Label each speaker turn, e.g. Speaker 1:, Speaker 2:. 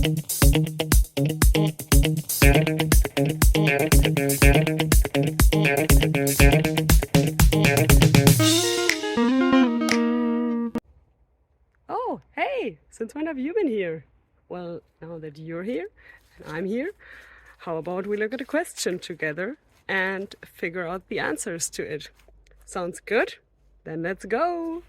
Speaker 1: Oh, hey, since when have you been here? Well, now that you're here and I'm here, how about we look at a question together and figure out the answers to it? Sounds good? Then let's go!